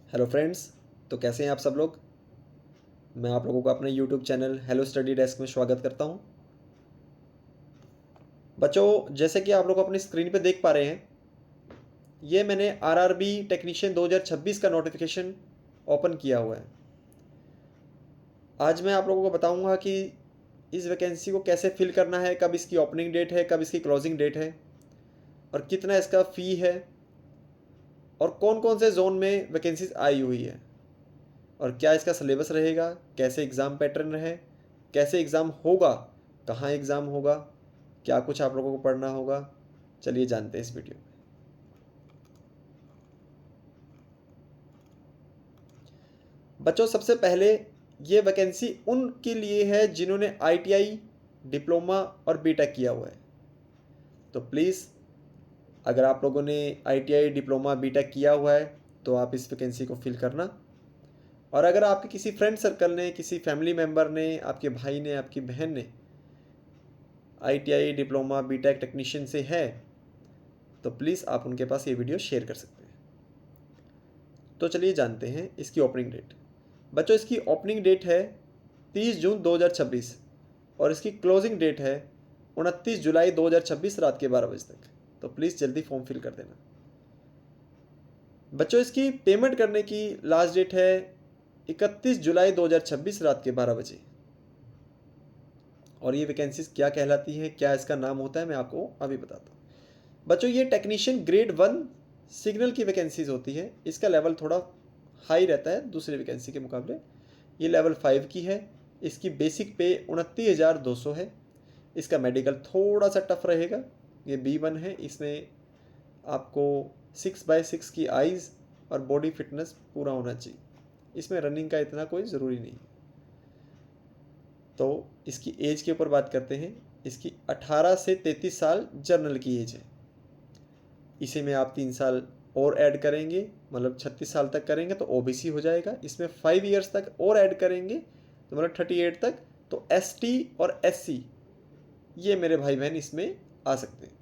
Hello friends. तो कैसे हैं आप सब लोग। मैं आप लोगों को अपने YouTube channel hello study desk में स्वागत करता हूं। बच्चों, जैसे कि आप लोग अपनी स्क्रीन पे देख पा रहे हैं, ये मैंने आरआरबी टेक्नीशियन 2026 का नोटिफिकेशन ओपन किया हुआ है। आज मैं आप लोगों को बताऊंगा कि इस वैकेंसी को कैसे फिल करना है, कब इसकी ओपनिंग डेट है, कब इसकी क्लोजिंग डेट है और कितना इसका फ़ी है और कौन कौन से जोन में वैकेंसीज आई हुई है और क्या इसका सिलेबस रहेगा, कैसे एग्ज़ाम पैटर्न रहे, कैसे एग्ज़ाम होगा, कहाँ एग्ज़ाम होगा, क्या कुछ आप लोगों को पढ़ना होगा। चलिए जानते हैं इस वीडियो में। बच्चों, सबसे पहले ये वैकेंसी उनके लिए है जिन्होंने आईटीआई, डिप्लोमा और बीटेक किया हुआ है। तो प्लीज़, अगर आप लोगों ने आईटीआई, डिप्लोमा, बीटेक किया हुआ है तो आप इस वैकेंसी को फिल करना। और अगर आपके किसी फ्रेंड सर्कल ने, किसी फैमिली मेम्बर ने, आपके भाई ने, आपकी बहन ने आईटीआई, डिप्लोमा, बीटेक टेक्नीशियन से है तो प्लीज़ आप उनके पास ये वीडियो शेयर कर सकते हैं। तो चलिए जानते हैं इसकी ओपनिंग डेट। बच्चों, इसकी ओपनिंग डेट है 30 जून 2026 और इसकी क्लोजिंग डेट है 29 जुलाई 2026 रात के 12 बजे तक। तो प्लीज़ जल्दी फॉर्म फिल कर देना। बच्चों, इसकी पेमेंट करने की लास्ट डेट है 31 जुलाई 2026 रात के 12 बजे। और ये वैकेंसीज क्या कहलाती हैं, क्या इसका नाम होता है, मैं आपको अभी बताता हूँ। बच्चों, ये टेक्नीशियन ग्रेड 1 सिग्नल की वैकेंसीज होती है। इसका लेवल थोड़ा हाई रहता है दूसरी वैकेंसी के मुकाबले। ये लेवल 5 की है। इसकी बेसिक पे 29,200 है। इसका मेडिकल थोड़ा सा टफ रहेगा। ये B1 है। इसमें आपको 6/6 की आइज़ और बॉडी फिटनेस पूरा होना चाहिए। इसमें रनिंग का इतना कोई ज़रूरी नहीं। तो इसकी एज के ऊपर बात करते हैं। इसकी 18 से 33 साल जर्नल की एज है। इसी में आप 3 साल और ऐड करेंगे, मतलब 36 साल तक करेंगे तो ओबीसी हो जाएगा। इसमें 5 ईयर्स तक और ऐड करेंगे तो मतलब 38 तक, तो एसटी और एससी ये मेरे भाई बहन इसमें आ सकते हैं।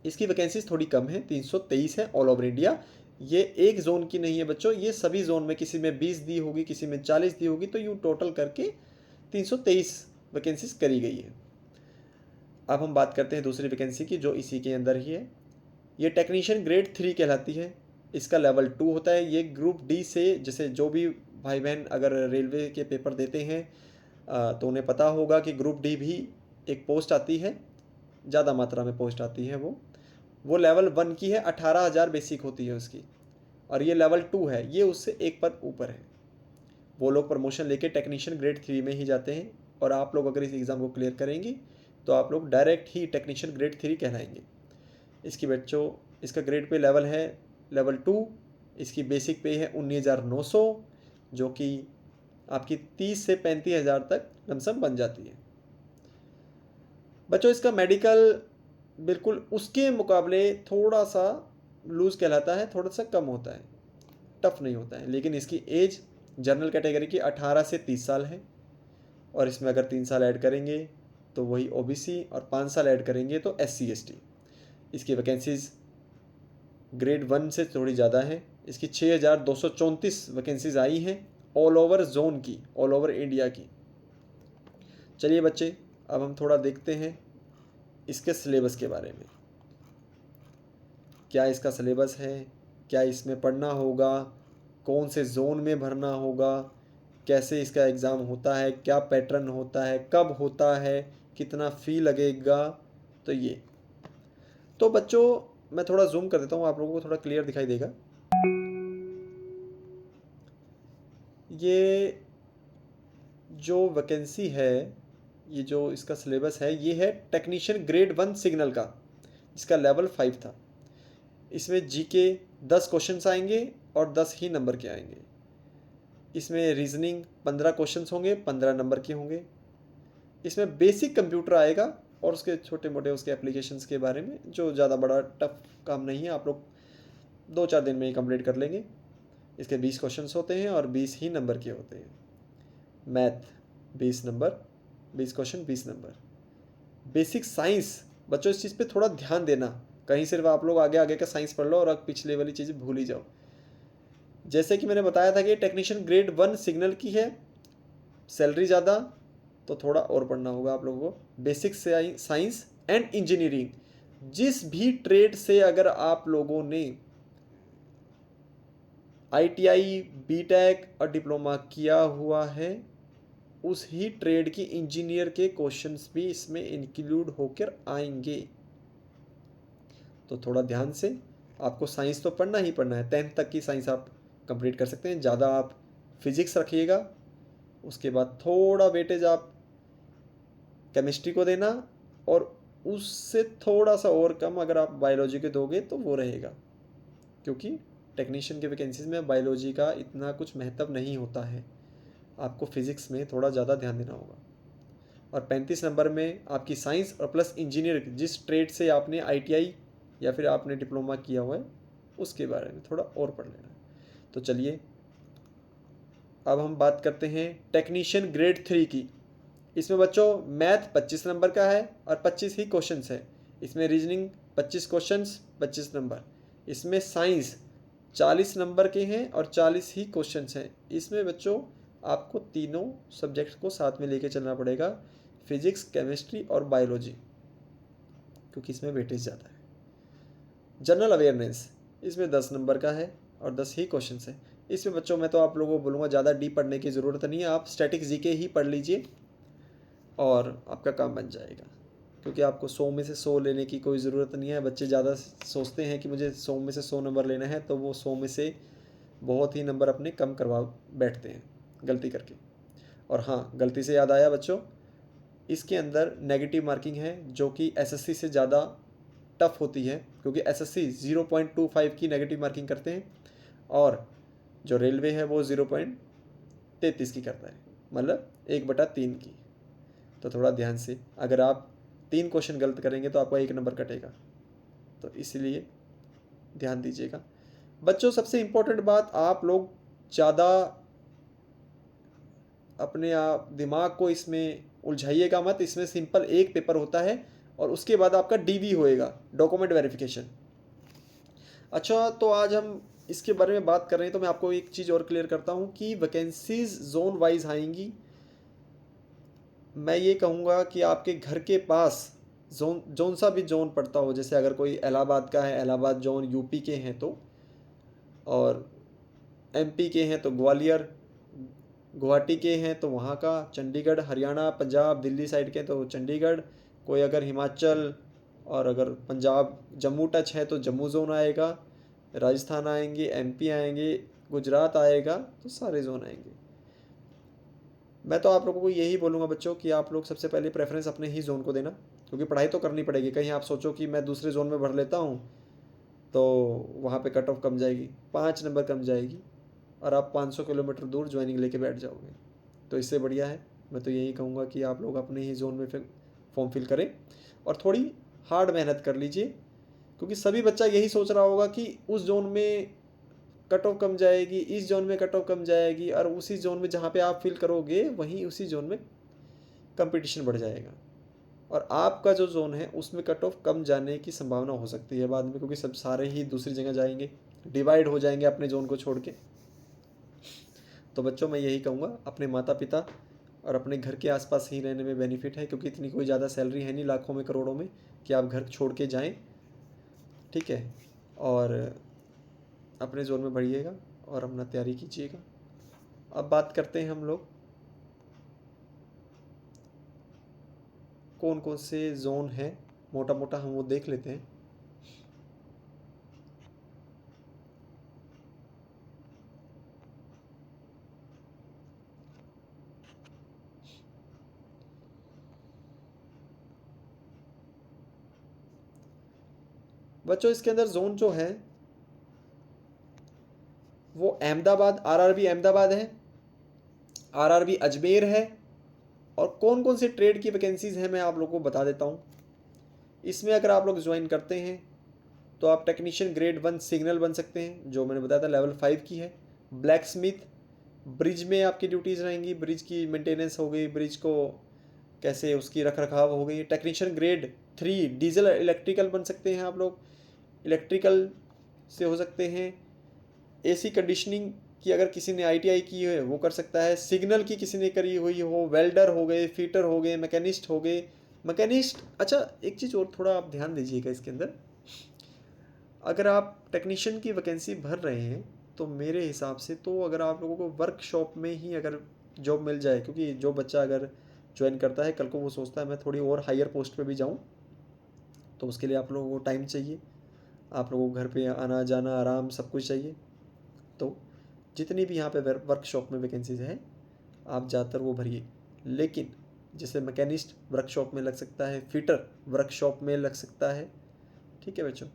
इसकी वैकेंसीज थोड़ी कम है, 323 है ऑल ओवर इंडिया। ये एक जोन की नहीं है बच्चों, ये सभी जोन में, किसी में 20 दी होगी, किसी में 40 दी होगी, तो यूँ टोटल करके 323 वैकेंसीज करी गई है। अब हम बात करते हैं दूसरी वैकेंसी की जो इसी के अंदर ही है। ये टेक्नीशियन ग्रेड 3 कहलाती है। इसका लेवल 2 होता है। ये ग्रुप डी से, जैसे जो भी भाई बहन अगर रेलवे के पेपर देते हैं तो उन्हें पता होगा कि ग्रुप डी भी एक पोस्ट आती है, ज़्यादा मात्रा में पोस्ट आती है। वो लेवल 1 की है, 18,000 बेसिक होती है उसकी। और ये लेवल 2 है, ये उससे एक पर ऊपर है। वो लोग प्रमोशन लेके टेक्नीशियन ग्रेड 3 में ही जाते हैं। और आप लोग अगर इस एग्ज़ाम को क्लियर करेंगे तो आप लोग डायरेक्ट ही टेक्नीशियन ग्रेड 3 कहलाएंगे। इसकी बच्चों, इसका ग्रेड पे लेवल है लेवल 2। इसकी बेसिक पे है 19,900, जो कि आपकी 30 से 35,000 तक लमसम बन जाती है। बच्चों, इसका मेडिकल बिल्कुल उसके मुकाबले थोड़ा सा लूज़ कहलाता है, थोड़ा सा कम होता है, टफ नहीं होता है। लेकिन इसकी एज जनरल कैटेगरी की 18 से 30 साल है। और इसमें अगर 3 साल ऐड करेंगे तो वही ओबीसी, और 5 साल ऐड करेंगे तो SC ST। इसकी वैकेंसीज़ ग्रेड 1 से थोड़ी ज़्यादा है। इसकी 6,234 वैकेंसीज़ आई हैं ऑल ओवर जोन की, ऑल ओवर इंडिया की। चलिए बच्चे, अब हम थोड़ा देखते हैं इसके सिलेबस के बारे में। क्या इसका सिलेबस है, क्या इसमें पढ़ना होगा, कौन से जोन में भरना होगा, कैसे इसका एग्ज़ाम होता है, क्या पैटर्न होता है, कब होता है, कितना फ़ी लगेगा। तो ये तो बच्चों, मैं थोड़ा जूम कर देता हूँ, आप लोगों को थोड़ा क्लियर दिखाई देगा। ये जो वैकेंसी है, ये जो इसका सिलेबस है, ये है टेक्नीशियन ग्रेड 1 सिग्नल का, जिसका लेवल 5 था। इसमें जीके 10 क्वेश्चंस आएंगे और 10 ही नंबर के आएंगे। इसमें रीजनिंग 15 क्वेश्चंस होंगे, 15 नंबर के होंगे। इसमें बेसिक कंप्यूटर आएगा और उसके छोटे मोटे उसके एप्लीकेशंस के बारे में, जो ज़्यादा बड़ा टफ काम नहीं है, आप लोग 2-4 दिन में ही कंप्लीट कर लेंगे। इसके 20 क्वेश्चंस होते हैं और 20 ही नंबर के होते हैं। Math 20 number, 20 question 20 number. Basic science, बच्चों इस चीज़ पे थोड़ा ध्यान देना, कहीं सिर्फ आप लोग आगे आगे का साइंस पढ़ लो और अब पिछले वाली चीज़ें भूल ही जाओ। जैसे कि मैंने बताया था कि टेक्नीशियन ग्रेड 1 सिग्नल की है, सैलरी ज़्यादा, तो थोड़ा और पढ़ना होगा आप लोगों को। बेसिक साइंस एंड इंजीनियरिंग, जिस भी ट्रेड से अगर आप लोगों ने ITI, बीटेक और डिप्लोमा किया हुआ है, उस ही ट्रेड की इंजीनियर के क्वेश्चंस भी इसमें इंक्लूड होकर आएंगे। तो थोड़ा ध्यान से आपको साइंस तो पढ़ना ही पढ़ना है। 10th तक की साइंस आप कंप्लीट कर सकते हैं, ज़्यादा आप फिजिक्स रखिएगा, उसके बाद थोड़ा वेटेज आप केमिस्ट्री को देना, और उससे थोड़ा सा और कम अगर आप बायोलॉजी के दोगे तो वो रहेगा, क्योंकि टेक्नीशियन के वैकेंसीज में बायोलॉजी का इतना कुछ महत्व नहीं होता है, आपको फिजिक्स में थोड़ा ज़्यादा ध्यान देना होगा। और 35 नंबर में आपकी साइंस और प्लस इंजीनियर, जिस ट्रेड से आपने ITI या फिर आपने डिप्लोमा किया हुआ है उसके बारे में थोड़ा और पढ़ लेना है। तो चलिए अब हम बात करते हैं टेक्नीशियन ग्रेड 3 की। इसमें बच्चों मैथ 25 नंबर का है और 25 ही क्वेश्चंस है। इसमें रीजनिंग 25 क्वेश्चंस 25 नंबर। इसमें साइंस 40 नंबर के हैं और 40 ही क्वेश्चंस हैं। इसमें बच्चों आपको तीनों सब्जेक्ट को साथ में लेके चलना पड़ेगा, फिजिक्स, केमिस्ट्री और बायोलॉजी, क्योंकि इसमें वेटेज ज़्यादा है। जनरल अवेयरनेस इसमें 10 नंबर का है और 10 ही क्वेश्चन है। इसमें बच्चों मैं तो आप लोगों को बोलूँगा ज़्यादा डीप पढ़ने की ज़रूरत नहीं है, आप स्टैटिक जीके ही पढ़ लीजिए और आपका काम बन जाएगा, क्योंकि आपको 100 में से 100 लेने की कोई ज़रूरत नहीं है। बच्चे ज़्यादा सोचते हैं कि मुझे 100 में से 100 नंबर लेना है, तो वो 100 में से बहुत ही नंबर अपने कम करवा बैठते हैं गलती करके। और हाँ, गलती से याद आया बच्चों, इसके अंदर नेगेटिव मार्किंग है जो कि SSC से ज़्यादा टफ होती है, क्योंकि SSC 0.25 की नेगेटिव मार्किंग करते हैं और जो रेलवे है वो 0.33 की करता है, मतलब 1/3 की। तो थोड़ा ध्यान से, अगर आप 3 क्वेश्चन गलत करेंगे तो आपका 1 नंबर कटेगा, तो इसलिए ध्यान दीजिएगा बच्चों। सबसे इम्पोर्टेंट बात, आप लोग ज़्यादा अपने आप दिमाग को इसमें उलझाइएगा मत। इसमें सिंपल एक पेपर होता है और उसके बाद आपका DV होएगा, डॉक्यूमेंट वेरिफिकेशन। अच्छा, तो आज हम इसके बारे में बात कर रहे हैं, तो मैं आपको एक चीज़ और क्लियर करता हूँ कि वैकेंसीज जोन वाइज आएंगी। मैं ये कहूँगा कि आपके घर के पास जोन सा भी जोन पड़ता हो, जैसे अगर कोई इलाहाबाद का है, इलाहाबाद जोन, यूपी के हैं तो, और MP के हैं तो ग्वालियर, गुवाहाटी के हैं तो वहाँ का, चंडीगढ़, हरियाणा, पंजाब, दिल्ली साइड के तो चंडीगढ़, कोई अगर हिमाचल और अगर पंजाब जम्मू टच है तो जम्मू जोन आएगा, राजस्थान आएंगे, MP आएंगे, गुजरात आएगा, तो सारे जोन आएंगे। मैं तो आप लोगों को यही बोलूँगा बच्चों कि आप लोग सबसे पहले प्रेफरेंस अपने ही जोन को देना, क्योंकि पढ़ाई तो करनी पड़ेगी। कहीं आप सोचो कि मैं दूसरे जोन में भर लेता हूँ तो वहाँ पे कट ऑफ कम जाएगी, 5 नंबर कम जाएगी और आप 500 किलोमीटर दूर ज्वाइनिंग लेके बैठ जाओगे। तो इससे बढ़िया है, मैं तो यही कहूँगा कि आप लोग अपने ही जोन में फिर फॉर्म फिल करें और थोड़ी हार्ड मेहनत कर लीजिए, क्योंकि सभी बच्चा यही सोच रहा होगा कि उस जोन में कट ऑफ कम जाएगी, इस जोन में कट ऑफ कम जाएगी, और उसी जोन में जहाँ पे आप फिल करोगे वहीं उसी जोन में कंपटीशन बढ़ जाएगा और आपका जो जोन है उसमें कट ऑफ कम जाने की संभावना हो सकती है बाद में, क्योंकि सब सारे ही दूसरी जगह जाएंगे, डिवाइड हो जाएंगे अपने जोन को छोड़ के। तो बच्चों मैं यही कहूँगा, अपने माता पिता और अपने घर के आसपास ही रहने में बेनिफिट है, क्योंकि इतनी कोई ज़्यादा सैलरी है नहीं लाखों में करोड़ों में कि आप घर छोड़ के जाएं, ठीक है। और अपने जोन में बढ़िएगा और अपना तैयारी कीजिएगा। अब बात करते हैं हम लोग कौन कौन से जोन हैं, मोटा मोटा हम वो देख लेते हैं। बच्चों इसके अंदर जोन जो है वो अहमदाबाद, RRB अहमदाबाद है, RRB अजमेर है, और कौन कौन से ट्रेड की वैकेंसीज़ हैं मैं आप लोगों को बता देता हूँ। इसमें अगर आप लोग ज्वाइन करते हैं तो आप टेक्नीशियन ग्रेड 1 सिग्नल बन सकते हैं, जो मैंने बताया था लेवल 5 की है। ब्लैक स्मिथ, ब्रिज में आपकी ड्यूटीज़ रहेंगी, ब्रिज की मेंटेनेंस हो गई, ब्रिज को कैसे उसकी रख रखाव हो गई। टेक्नीशियन ग्रेड 3 डीजल इलेक्ट्रिकल बन सकते हैं आप लोग, इलेक्ट्रिकल से हो सकते हैं। एसी कंडीशनिंग की अगर किसी ने आईटीआई की है वो कर सकता है, सिग्नल की किसी ने करी हुई हो, वेल्डर हो गए, फिटर हो गए, मैकेनिस्ट हो गए। मैकेनिस्ट, अच्छा एक चीज़ और थोड़ा आप ध्यान दीजिएगा इसके अंदर, अगर आप टेक्नीशियन की वैकेंसी भर रहे हैं तो मेरे हिसाब से तो अगर आप लोगों को वर्कशॉप में ही अगर जॉब मिल जाए, क्योंकि जो बच्चा अगर ज्वाइन करता है कल को वो सोचता है मैं थोड़ी और हायर पोस्ट पे भी जाऊँ, तो उसके लिए आप लोगों को टाइम चाहिए, आप लोगों को घर पे आना जाना आराम सब कुछ चाहिए। तो जितनी भी यहाँ पे वर्कशॉप में वैकेंसीज हैं आप ज़्यादातर वो भरिए। लेकिन जैसे मैकेनिस्ट वर्कशॉप में लग सकता है, फिटर वर्कशॉप में लग सकता है, ठीक है बच्चों,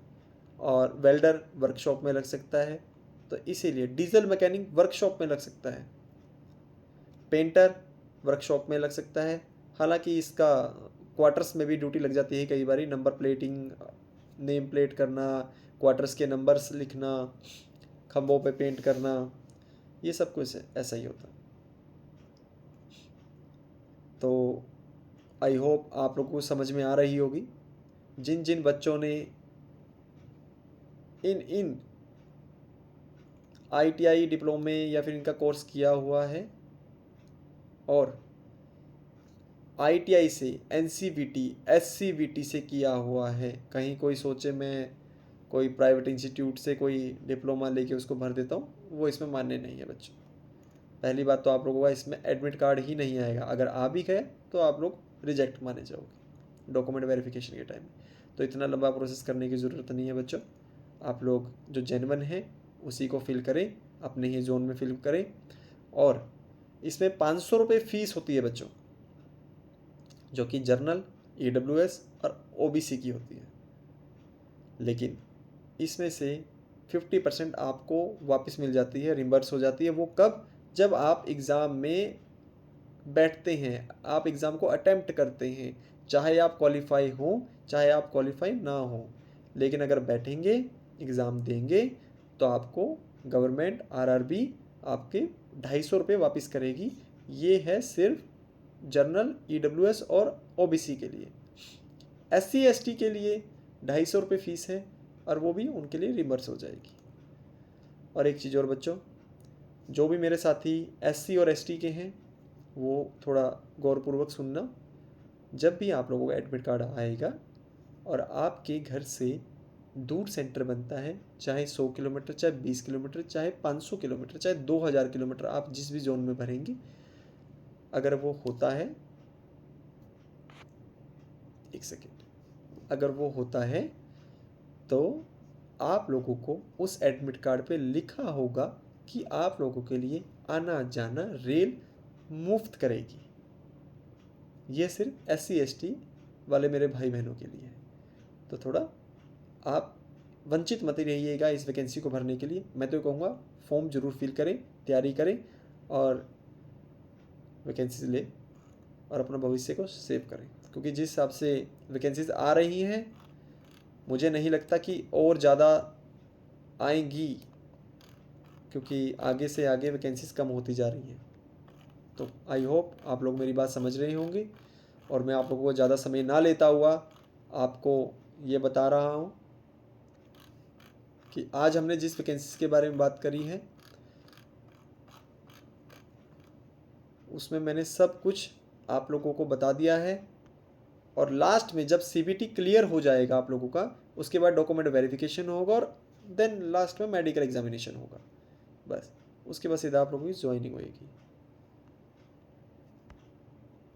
और वेल्डर वर्कशॉप में लग सकता है, तो इसीलिए डीजल मैकेनिक वर्कशॉप में लग सकता है, पेंटर वर्कशॉप में लग सकता है। हालांकि इसका क्वार्टर्स में भी ड्यूटी लग जाती है कई बार, नंबर प्लेटिंग, नेम प्लेट करना, क्वार्टर्स के नंबर्स लिखना, खंभों पे पेंट करना, ये सब कुछ ऐसा ही होता है। तो आई होप आप लोगों को समझ में आ रही होगी। जिन जिन बच्चों ने इन आईटीआई डिप्लोमे या फिर इनका कोर्स किया हुआ है और आईटीआई से एनसीवीटी एससीवीटी से किया हुआ है, कहीं कोई सोचे मैं कोई प्राइवेट इंस्टीट्यूट से कोई डिप्लोमा लेके उसको भर देता हूँ, वो इसमें मान्य नहीं है बच्चों। पहली बात तो आप लोगों का इसमें एडमिट कार्ड ही नहीं आएगा, अगर आ भी गए तो आप लोग रिजेक्ट माने जाओगे डॉक्यूमेंट वेरिफिकेशन के टाइम। तो इतना लंबा प्रोसेस करने की ज़रूरत नहीं है बच्चों, आप लोग जो जेन्युइन है उसी को फिल करें, अपने ही जोन में फिल करें। और इसमें 500 रुपये फ़ीस होती है बच्चों, जो कि जर्नल, ईडब्ल्यूएस और ओबीसी की होती है। लेकिन इसमें से 50% आपको वापस मिल जाती है, रिम्बर्स हो जाती है। वो कब? जब आप एग्ज़ाम में बैठते हैं, आप एग्ज़ाम को अटेम्प्ट करते हैं, चाहे आप क्वालिफाई हो चाहे आप क्वालिफाई ना हो, लेकिन अगर बैठेंगे एग्ज़ाम देंगे तो आपको गवर्नमेंट आरआरबी आपके 250 रुपये वापस करेगी। ये है सिर्फ जर्नल, ईडब्ल्यूएस और ओबीसी के लिए। एससी एसटी के लिए 250 रुपये फ़ीस है और वो भी उनके लिए रिम्बर्स हो जाएगी। और एक चीज़ और बच्चों, जो भी मेरे साथी एससी और एसटी के हैं वो थोड़ा गौरपूर्वक सुनना। जब भी आप लोगों का एडमिट कार्ड आएगा और आपके घर से दूर सेंटर बनता है, चाहे 100 किलोमीटर, चाहे 20 किलोमीटर, चाहे 500 किलोमीटर, चाहे 2000 किलोमीटर, आप जिस भी जोन में भरेंगे, अगर वो होता है, एक सेकेंड, अगर वो होता है तो आप लोगों को उस एडमिट कार्ड पे लिखा होगा कि आप लोगों के लिए आना जाना रेल मुफ्त करेगी। ये सिर्फ एससी एसटी वाले मेरे भाई बहनों के लिए है। तो थोड़ा आप वंचित मत रहिएगा इस वैकेंसी को भरने के लिए। मैं तो कहूँगा फॉर्म ज़रूर फिल करें, तैयारी करें और वैकेंसी लें और अपना भविष्य को सेव करें, क्योंकि जिस हिसाब से वैकेंसीज आ रही हैं मुझे नहीं लगता कि और ज़्यादा आएंगी, क्योंकि आगे से आगे वैकेंसीज कम होती जा रही हैं। तो आई होप आप लोग मेरी बात समझ रहे होंगे और मैं आप लोगों को ज़्यादा समय ना लेता हुआ आपको ये बता रहा हूँ कि आज हमने जिस वैकेंसीज के बारे में बात करी है उसमें मैंने सब कुछ आप लोगों को बता दिया है। और लास्ट में जब सीबीटी क्लियर हो जाएगा आप लोगों का, उसके बाद डॉक्यूमेंट वेरिफिकेशन होगा और देन लास्ट में मेडिकल एग्जामिनेशन होगा। बस उसके बाद सीधा आप लोगों की ज्वाइनिंग होएगी।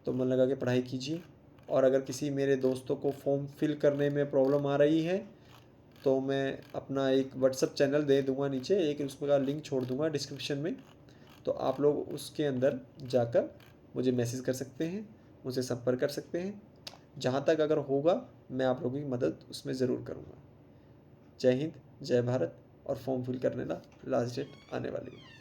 तो मन लगा के पढ़ाई कीजिए। और अगर किसी मेरे दोस्तों को फॉर्म फिल करने में प्रॉब्लम आ रही है तो मैं अपना एक व्हाट्सएप चैनल दे दूंगा, नीचे एक उसमें का लिंक छोड़ दूंगा डिस्क्रिप्शन में, तो आप लोग उसके अंदर जाकर मुझे मैसेज कर सकते हैं, मुझसे संपर्क कर सकते हैं। जहाँ तक अगर होगा मैं आप लोगों की मदद उसमें ज़रूर करूँगा। जय हिंद, जय भारत। और फॉर्म फिल करने का लास्ट डेट आने वाली है।